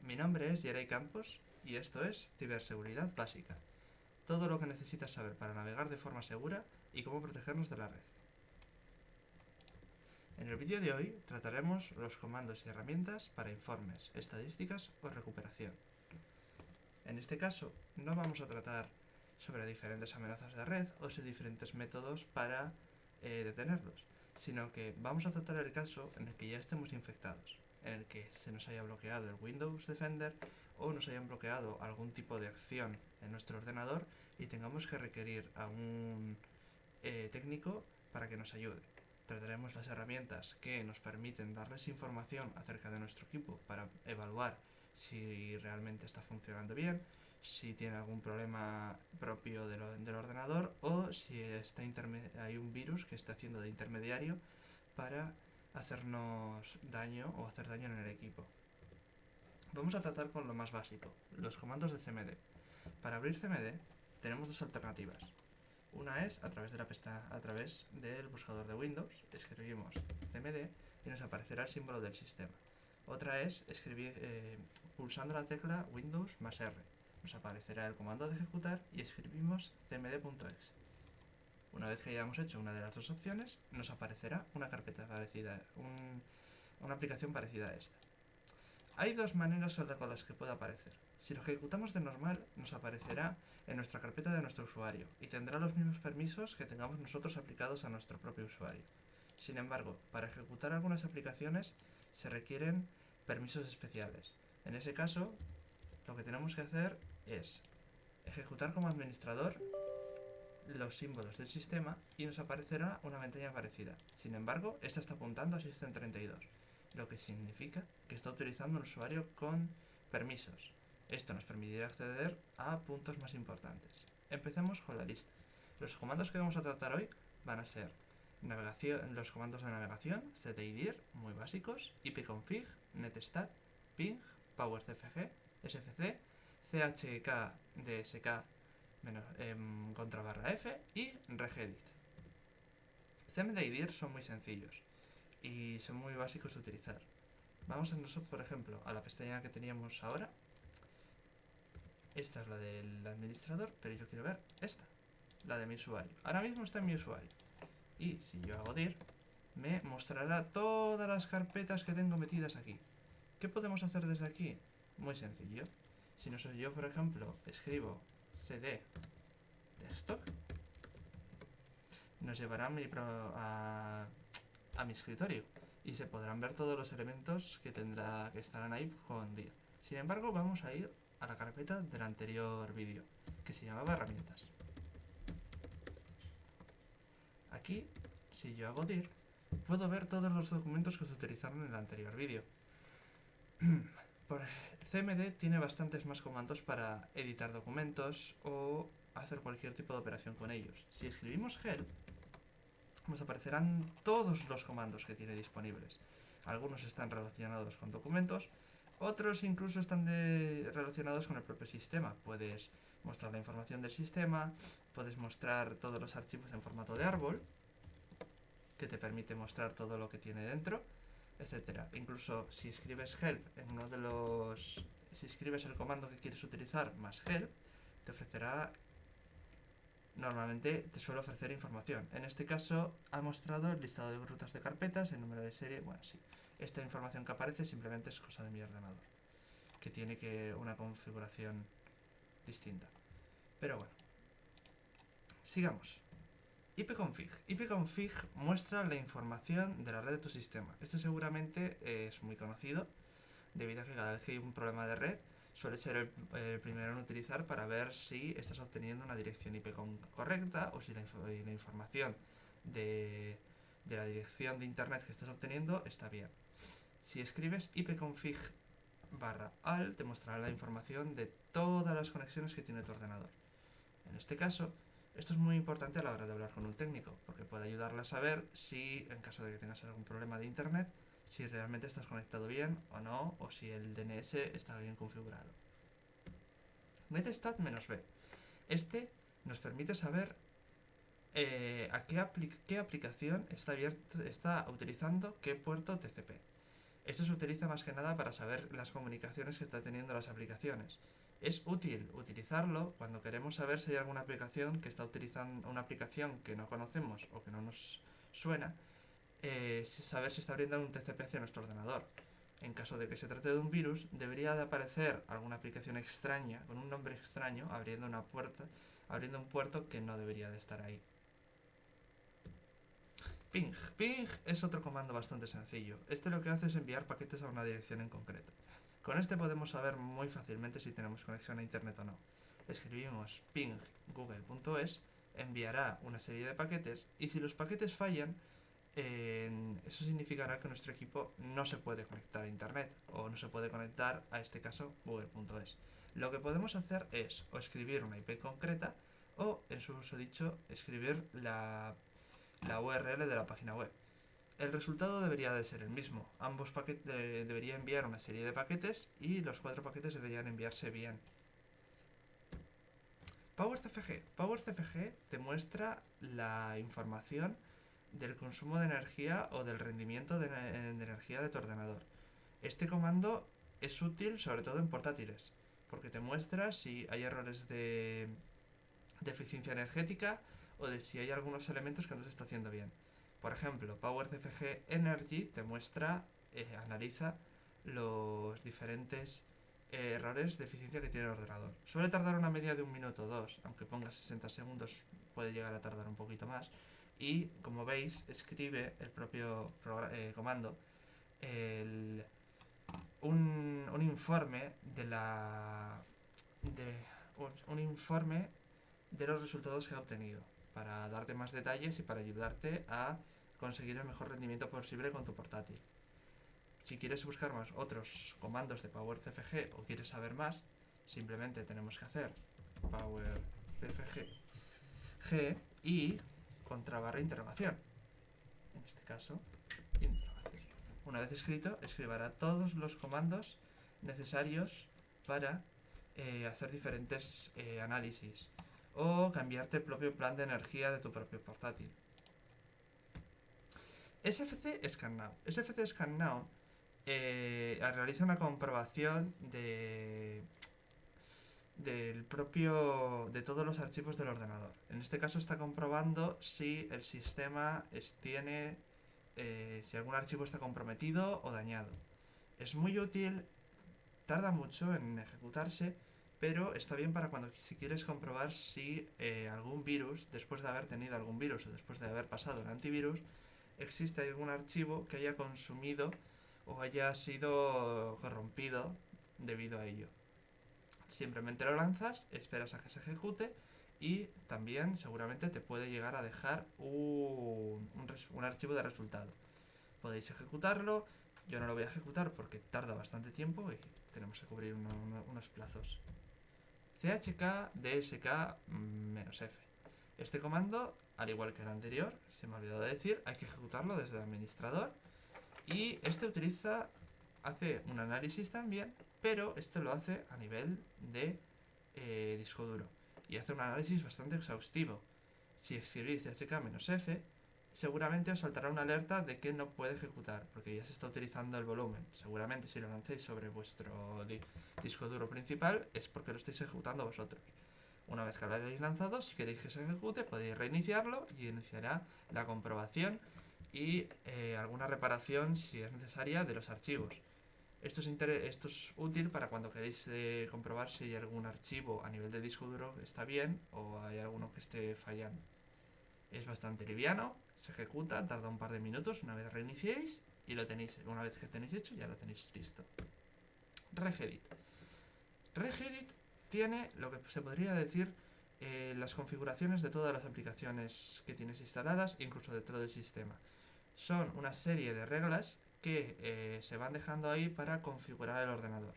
Mi nombre es Yerey Campos y esto es Ciberseguridad Básica. Todo lo que necesitas saber para navegar de forma segura y cómo protegernos de la red. En el vídeo de hoy trataremos los comandos y herramientas para informes, estadísticas o recuperación. En este caso, no vamos a tratar sobre diferentes amenazas de red o sobre diferentes métodos para detenerlos, sino que vamos a tratar el caso en el que ya estemos infectados, en el que se nos haya bloqueado el Windows Defender o nos hayan bloqueado algún tipo de acción en nuestro ordenador y tengamos que requerir a un técnico para que nos ayude. Trataremos las herramientas que nos permiten darles información acerca de nuestro equipo para evaluar si realmente está funcionando bien, si tiene algún problema propio del ordenador o si hay un virus que está haciendo de intermediario para hacernos daño o hacer daño en el equipo. Vamos a tratar con lo más básico, los comandos de CMD. Para abrir CMD tenemos dos alternativas. Una es a través del buscador de Windows, escribimos CMD y nos aparecerá el símbolo del sistema. Otra es pulsando la tecla Windows más R. Nos aparecerá el comando de ejecutar y escribimos cmd.exe. Una vez que hayamos hecho una de las dos opciones, nos aparecerá una carpeta parecida, una aplicación parecida a esta. Hay dos maneras con las que puede aparecer. Si lo ejecutamos de normal, nos aparecerá en nuestra carpeta de nuestro usuario y tendrá los mismos permisos que tengamos nosotros aplicados a nuestro propio usuario. Sin embargo, para ejecutar algunas aplicaciones se requieren permisos especiales. En ese caso, lo que tenemos que hacer es ejecutar como administrador los símbolos del sistema y nos aparecerá una ventana parecida. Sin embargo, esta está apuntando a System32, lo que significa que está utilizando un usuario con permisos. Esto nos permitirá acceder a puntos más importantes. Empecemos con la lista. Los comandos que vamos a tratar hoy van a ser los comandos de navegación, cdir, muy básicos, ipconfig, netstat, ping, powercfg, sfc, chkdsk contra /f y regedit. CMD y dir son muy sencillos y son muy básicos de utilizar. Vamos a nosotros, por ejemplo, a la pestaña que teníamos ahora. Esta es la del administrador, pero yo quiero ver esta, la de mi usuario. Ahora mismo está en mi usuario. Y si yo hago dir, me mostrará todas las carpetas que tengo metidas aquí. ¿Qué podemos hacer desde aquí? Muy sencillo. Si yo, por ejemplo, escribo cd desktop, nos llevará a mi escritorio y se podrán ver todos los elementos que estarán ahí con dir. Sin embargo, vamos a ir a la carpeta del anterior vídeo, que se llamaba herramientas. Aquí, si yo hago dir, puedo ver todos los documentos que se utilizaron en el anterior vídeo. CMD tiene bastantes más comandos para editar documentos o hacer cualquier tipo de operación con ellos. Si escribimos help, nos aparecerán todos los comandos que tiene disponibles. Algunos están relacionados con documentos, otros incluso están relacionados con el propio sistema. Puedes mostrar la información del sistema, puedes mostrar todos los archivos en formato de árbol, que te permite mostrar todo lo que tiene dentro, etcétera. Incluso si escribes help si escribes el comando que quieres utilizar más help, te ofrecerá. Normalmente te suele ofrecer información. En este caso ha mostrado el listado de rutas de carpetas, el número de serie. Bueno, sí. Esta información que aparece simplemente es cosa de mi ordenador, que tiene una configuración distinta. Pero bueno, sigamos. ipconfig. ipconfig muestra la información de la red de tu sistema. Este seguramente es muy conocido, debido a que cada vez que hay un problema de red suele ser el primero en utilizar para ver si estás obteniendo una dirección IP correcta o si la información de la dirección de internet que estás obteniendo está bien. Si escribes ipconfig/al te mostrará la información de todas las conexiones que tiene tu ordenador. En este caso, esto es muy importante a la hora de hablar con un técnico, porque puede ayudarle a saber si, en caso de que tengas algún problema de internet, si realmente estás conectado bien o no, o si el DNS está bien configurado. netstat-b. Este nos permite saber qué aplicación está utilizando qué puerto TCP. Esto se utiliza más que nada para saber las comunicaciones que están teniendo las aplicaciones. Es útil utilizarlo cuando queremos saber si hay alguna aplicación que está utilizando una aplicación que no conocemos o que no nos suena, saber si está abriendo un TCP hacia nuestro ordenador. En caso de que se trate de un virus, debería de aparecer alguna aplicación extraña, con un nombre extraño, abriendo un puerto que no debería de estar ahí. Ping. Ping es otro comando bastante sencillo. Este lo que hace es enviar paquetes a una dirección en concreto. Con este podemos saber muy fácilmente si tenemos conexión a internet o no. Escribimos ping google.es, enviará una serie de paquetes y si los paquetes fallan, eso significará que nuestro equipo no se puede conectar a internet o no se puede conectar a este caso google.es. Lo que podemos hacer es o escribir una IP concreta o, en su uso dicho, escribir la URL de la página web. El resultado debería de ser el mismo. Ambos paquetes debería enviar una serie de paquetes y los 4 paquetes deberían enviarse bien. PowerCFG. PowerCFG te muestra la información del consumo de energía o del rendimiento de energía de tu ordenador. Este comando es útil sobre todo en portátiles, porque te muestra si hay errores de eficiencia energética o de si hay algunos elementos que no se está haciendo bien. Por ejemplo, PowerCFG Energy te muestra, analiza los diferentes errores de eficiencia que tiene el ordenador. Suele tardar una media de 1 minuto o 2, aunque pongas 60 segundos puede llegar a tardar un poquito más. Y como veis, escribe el propio comando un informe un informe de los resultados que ha obtenido, para darte más detalles y para ayudarte a conseguir el mejor rendimiento posible con tu portátil. Si quieres buscar más otros comandos de PowerCFG o quieres saber más, simplemente tenemos que hacer PowerCFG y contrabarra interrogación. En este caso, interrogación. Una vez escrito, escribirá todos los comandos necesarios para hacer diferentes análisis o cambiarte el propio plan de energía de tu propio portátil. SFC ScanNow. SFC ScanNow realiza una comprobación de todos los archivos del ordenador. En este caso está comprobando si el sistema tiene si algún archivo está comprometido o dañado. Es muy útil, tarda mucho en ejecutarse, pero está bien para si quieres comprobar si algún virus, después de haber tenido algún virus o después de haber pasado el antivirus, existe algún archivo que haya consumido o haya sido corrompido debido a ello. Simplemente lo lanzas, esperas a que se ejecute y también seguramente te puede llegar a dejar un archivo de resultado. Podéis ejecutarlo, yo no lo voy a ejecutar porque tarda bastante tiempo y tenemos que cubrir unos plazos. chk dsk-f. Este comando, al igual que el anterior, se me ha olvidado de decir, hay que ejecutarlo desde el administrador y este hace un análisis también, pero este lo hace a nivel de disco duro y hace un análisis bastante exhaustivo. Si escribís chk-f, seguramente os saltará una alerta de que no puede ejecutar, porque ya se está utilizando el volumen. Seguramente si lo lancéis sobre vuestro disco duro principal es porque lo estáis ejecutando vosotros. Una vez que lo hayáis lanzado, si queréis que se ejecute, podéis reiniciarlo y iniciará la comprobación y alguna reparación, si es necesaria, de los archivos. Esto es útil para cuando queréis comprobar si hay algún archivo a nivel de disco duro que está bien o hay alguno que esté fallando. Es bastante liviano, se ejecuta, tarda un par de minutos una vez reiniciéis y lo tenéis. Una vez que tenéis hecho, ya lo tenéis listo. Regedit. Regedit tiene lo que se podría decir las configuraciones de todas las aplicaciones que tienes instaladas, incluso dentro del sistema. Son una serie de reglas que se van dejando ahí para configurar el ordenador.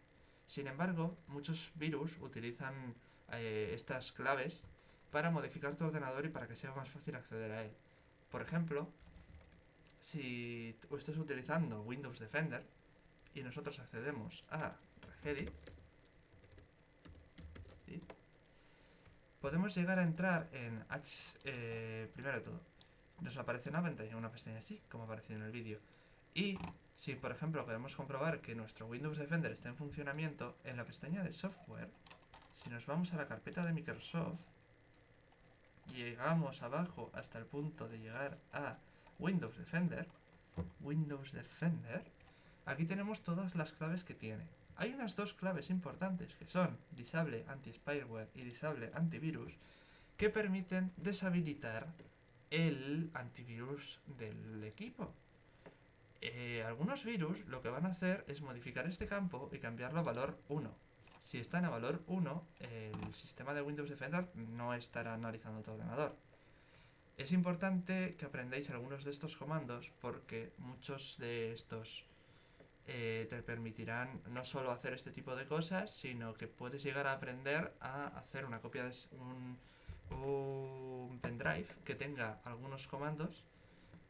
Sin embargo, muchos virus utilizan estas claves para modificar tu ordenador y para que sea más fácil acceder a él. Por ejemplo, si estás utilizando Windows Defender y nosotros accedemos a Regedit, ¿sí?, podemos llegar a entrar en primero de todo, nos aparece una pestaña así, como apareció en el vídeo, y Si por ejemplo queremos comprobar que nuestro Windows Defender está en funcionamiento, en la pestaña de software, si nos vamos a la carpeta de Microsoft y llegamos abajo hasta el punto de llegar a Windows Defender, aquí tenemos todas las claves que tiene. Hay unas dos claves importantes que son Disable Anti-Spyware y Disable Antivirus, que permiten deshabilitar el antivirus del equipo. Algunos virus lo que van a hacer es modificar este campo y cambiarlo a valor 1. Si están a valor 1, el sistema de Windows Defender no estará analizando tu ordenador. Es importante que aprendáis algunos de estos comandos porque muchos de estos te permitirán no solo hacer este tipo de cosas, sino que puedes llegar a aprender a hacer una copia de un pendrive que tenga algunos comandos,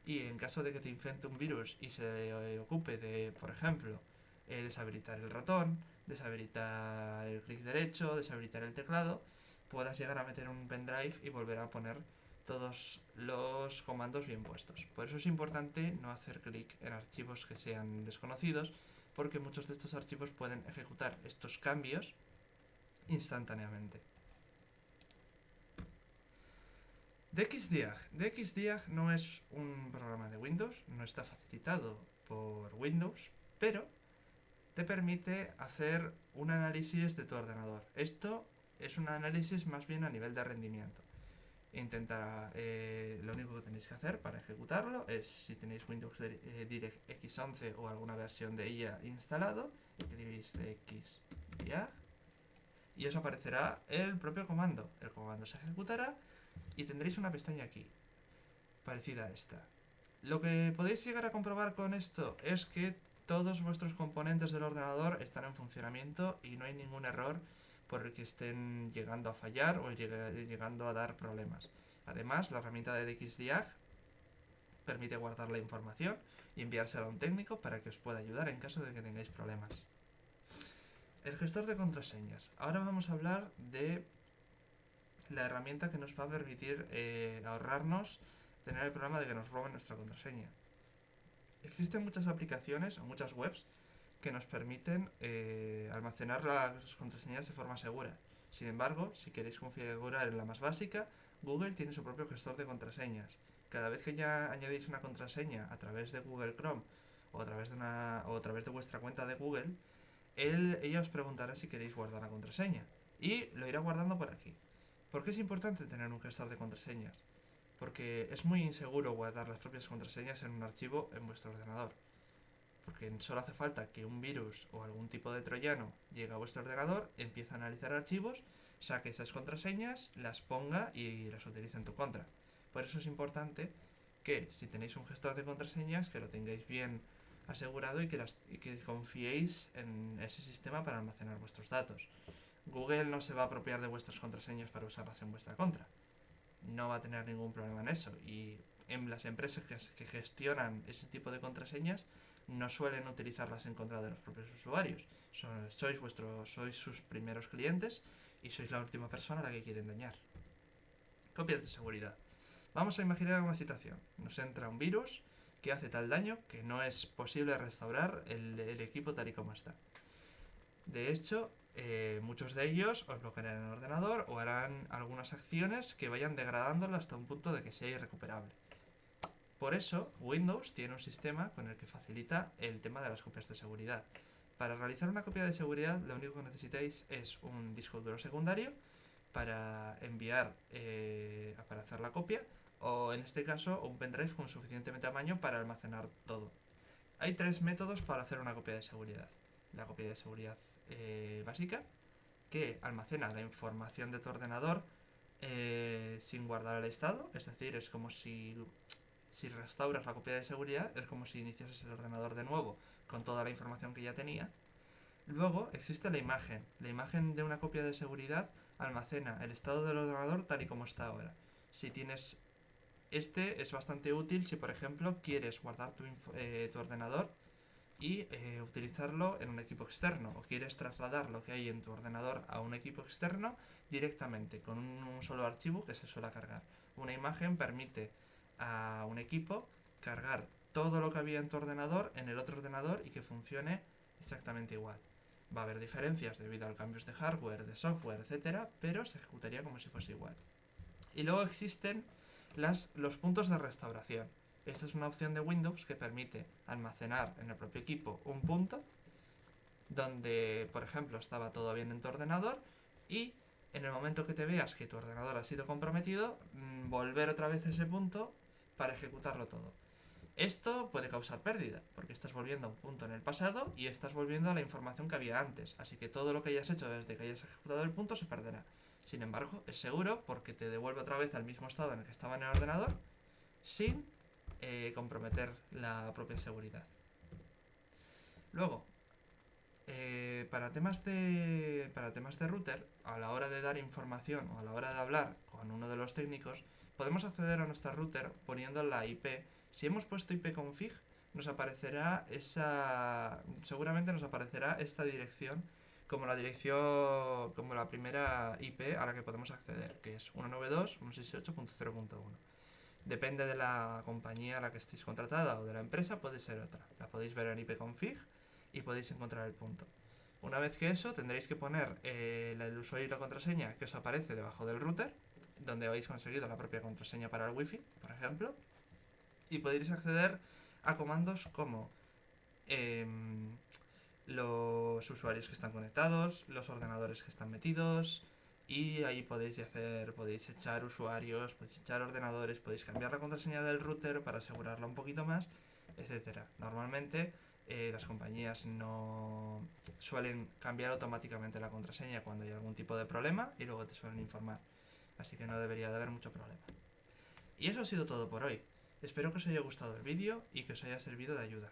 y en caso de que te infecte un virus y se ocupe de, por ejemplo, deshabilitar el ratón, deshabilitar el clic derecho, deshabilitar el teclado, puedas llegar a meter un pendrive y volver a poner todos los comandos bien puestos. Por eso es importante no hacer clic en archivos que sean desconocidos, porque muchos de estos archivos pueden ejecutar estos cambios instantáneamente. DXDiag. DXDiag no es un programa de Windows, no está facilitado por Windows, pero te permite hacer un análisis de tu ordenador. Esto es un análisis más bien a nivel de rendimiento. Lo único que tenéis que hacer para ejecutarlo es, si tenéis Windows DirectX 11 o alguna versión de ella instalado, escribís DXDiag y os aparecerá el propio comando. El comando se ejecutará y tendréis una pestaña aquí, parecida a esta. Lo que podéis llegar a comprobar con esto es que todos vuestros componentes del ordenador están en funcionamiento y no hay ningún error por el que estén llegando a fallar o llegando a dar problemas. Además, la herramienta de DXDiag permite guardar la información y enviársela a un técnico para que os pueda ayudar en caso de que tengáis problemas. El gestor de contraseñas. Ahora vamos a hablar de la herramienta que nos va a permitir ahorrarnos tener el problema de que nos roben nuestra contraseña. Existen muchas aplicaciones o muchas webs que nos permiten almacenar las contraseñas de forma segura. Sin embargo, si queréis configurar en la más básica, Google tiene su propio gestor de contraseñas. Cada vez que ya añadís una contraseña a través de Google Chrome o a través de vuestra cuenta de Google, ella os preguntará si queréis guardar la contraseña y lo irá guardando por aquí. ¿Por qué es importante tener un gestor de contraseñas? Porque es muy inseguro guardar las propias contraseñas en un archivo en vuestro ordenador. Porque solo hace falta que un virus o algún tipo de troyano llegue a vuestro ordenador, empiece a analizar archivos, saque esas contraseñas, las ponga y las utilice en tu contra. Por eso es importante que, si tenéis un gestor de contraseñas, que lo tengáis bien asegurado y que confiéis en ese sistema para almacenar vuestros datos. Google no se va a apropiar de vuestras contraseñas para usarlas en vuestra contra. No va a tener ningún problema en eso. Y en las empresas que gestionan ese tipo de contraseñas no suelen utilizarlas en contra de los propios usuarios. Sois sus primeros clientes y sois la última persona a la que quieren dañar. Copias de seguridad. Vamos a imaginar una situación. Nos entra un virus que hace tal daño que no es posible restaurar el equipo tal y como está. De hecho, muchos de ellos os bloquearán el ordenador o harán algunas acciones que vayan degradándolo hasta un punto de que sea irrecuperable. Por eso, Windows tiene un sistema con el que facilita el tema de las copias de seguridad. Para realizar una copia de seguridad, lo único que necesitáis es un disco duro secundario para enviar, para hacer la copia, o en este caso, un pendrive con suficiente tamaño para almacenar todo. Hay tres métodos para hacer una copia de seguridad. La copia de seguridad básica, que almacena la información de tu ordenador sin guardar el estado, es decir, es como si restauras la copia de seguridad, es como si iniciases el ordenador de nuevo con toda la información que ya tenía. Luego existe la imagen. La imagen de una copia de seguridad almacena el estado del ordenador tal y como está ahora. Si tienes es bastante útil si, por ejemplo, quieres guardar tu ordenador y utilizarlo en un equipo externo, o quieres trasladar lo que hay en tu ordenador a un equipo externo directamente con un solo archivo que se suele cargar. Una imagen permite a un equipo cargar todo lo que había en tu ordenador en el otro ordenador y que funcione exactamente igual. Va a haber diferencias debido a cambios de hardware, de software, etcétera, pero se ejecutaría como si fuese igual. Y luego existen los puntos de restauración. Esta es una opción de Windows que permite almacenar en el propio equipo un punto donde, por ejemplo, estaba todo bien en tu ordenador y en el momento que te veas que tu ordenador ha sido comprometido, volver otra vez a ese punto para ejecutarlo todo. Esto puede causar pérdida, porque estás volviendo a un punto en el pasado y estás volviendo a la información que había antes, así que todo lo que hayas hecho desde que hayas ejecutado el punto se perderá. Sin embargo, es seguro porque te devuelve otra vez al mismo estado en el que estaba en el ordenador sin comprometer la propia seguridad. Luego, para temas de router, a la hora de dar información o a la hora de hablar con uno de los técnicos, podemos acceder a nuestra router poniendo la IP. Si hemos puesto ipconfig, nos aparecerá seguramente nos aparecerá esta dirección como la primera IP a la que podemos acceder, que es 192.168.0.1. Depende de la compañía a la que estéis contratada o de la empresa, puede ser otra. La podéis ver en ipconfig y podéis encontrar el punto. Una vez que eso, tendréis que poner el usuario y la contraseña que os aparece debajo del router, donde habéis conseguido la propia contraseña para el wifi, por ejemplo, y podréis acceder a comandos como los usuarios que están conectados, los ordenadores que están metidos, y ahí podéis echar usuarios, podéis echar ordenadores, podéis cambiar la contraseña del router para asegurarla un poquito más, etcétera. Normalmente las compañías no suelen cambiar automáticamente la contraseña cuando hay algún tipo de problema y luego te suelen informar. Así que no debería de haber mucho problema. Y eso ha sido todo por hoy. Espero que os haya gustado el vídeo y que os haya servido de ayuda.